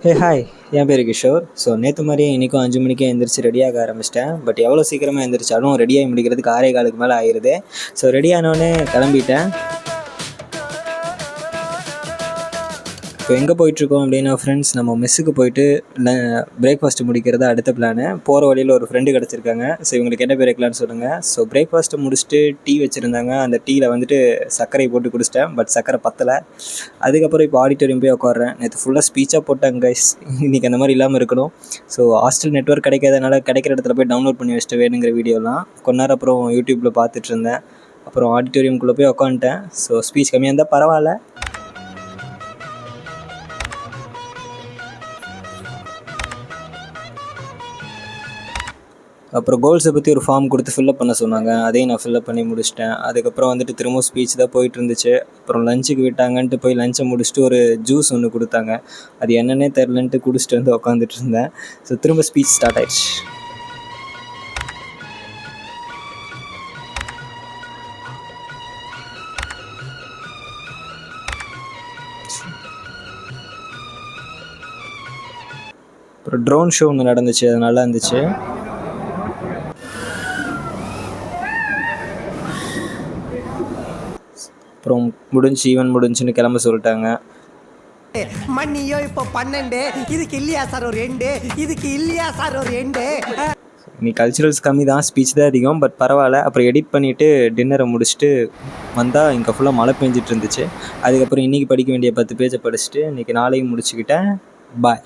Hey hi, என் பேர் Kishore. So நேற்று மாதிரியே இன்றைக்கும் 5 மணிக்கே எழுந்திரிச்சு ரெடியாக ஆரம்பிச்சிட்டேன். பட் எவ்வளோ சீக்கிரமாக எழுந்திரிச்சாலும் ரெடியாகி முடிக்கிறதுக்கு 6:15 மேலே ஆயிடுது. ஸோ ரெடி ஆனோடனே கிளம்பிட்டேன். இப்போ எங்கே போயிட்டுருக்கோம் அப்படின்னா ஃப்ரெண்ட்ஸ், நம்ம மெஸ்ஸுக்கு போயிட்டு பிரேக்ஃபாஸ்ட்டு முடிக்கிறது அடுத்த பிளானு. போகிற வழியில் ஒரு ஃப்ரெண்டு கிடச்சிருக்காங்க. ஸோ இவங்களுக்கு என்ன பேர் வைக்கலான்னு சொல்லுங்கள். ஸோ பிரேக்ஃபாஸ்ட்டை முடிச்சுட்டு டீ வச்சுருந்தாங்க. அந்த டீயில் வந்துட்டு சர்க்கரை போட்டு குடிச்சிட்டேன். பட் சர்க்கரை பத்தலை. அதுக்கப்புறம் இப்போ ஆடிட்டோரியம் போய் உட்காடுறேன். நேற்று ஃபுல்லாக ஸ்பீச்சாக போட்டாங்க கைஸ். இன்றைக்கி அந்த மாதிரி இல்லாமல் இருக்கணும். ஸோ ஹாஸ்டல் நெட்வொர்க் கிடைக்காதனால கிடைக்கிற இடத்துல போய் டவுன்லோட் பண்ணி வச்சுட்டு வேணுங்கிற வீடியோலாம் கொஞ்ச நேரம் அப்புறம் யூடியூப்பில் பார்த்துட்டு இருந்தேன். அப்புறம் ஆடிட்டோரியம்குள்ளே போய் உட்காந்துட்டேன். ஸோ ஸ்பீச் கம்மியாக இருந்தால் பரவாயில்ல. அப்புறம் கோல்ஸை பற்றி ஒரு ஃபார்ம் கொடுத்து ஃபில்லப் பண்ண சொன்னாங்க. அதையும் நான் ஃபில்லப் பண்ணி முடிச்சிட்டேன். அதுக்கப்புறம் வந்துட்டு திரும்ப ஸ்பீச் தான் போயிட்டு இருந்துச்சு. அப்புறம் லஞ்சுக்கு விட்டாங்கன்ட்டு போய் லஞ்சை முடிச்சுட்டு ஒரு ஜூஸ் ஒன்று கொடுத்தாங்க. அது என்னன்னே தெரிலன்ட்டு குடிச்சிட்டு வந்து உட்காந்துட்டு இருந்தேன். ஸோ திரும்ப ஸ்பீச் ஸ்டார்ட் ஆயிடுச்சு. அப்புறம் ட்ரோன் ஷோ ஒன்று நடந்துச்சு. அது நல்லா இருந்துச்சு. அப்புறம் ஈவென்ட் முடிஞ்சுன்னு கிளம்ப சொல்லிட்டாங்க. மணியோ இப்போ 12, இதுக்கு இல்லையா சார் ஒரு 2, இதுக்கு இல்லையா சார் ஒரு 2. நீ கல்ச்சுரல்ஸ் கம்மி தான், ஸ்பீச் தான் அதிகம். பட் பரவாயில்ல. அப்புறம் எடிட் பண்ணிவிட்டு டின்னரை முடிச்சுட்டு வந்தால் இங்கே ஃபுல்லாக மழை பெஞ்சிட்டு இருந்துச்சு. அதுக்கப்புறம் இன்றைக்கி படிக்க வேண்டிய 10 பேஜை படிச்சுட்டு இன்றைக்கி நாளையும் முடிச்சுக்கிட்டேன். பாய்.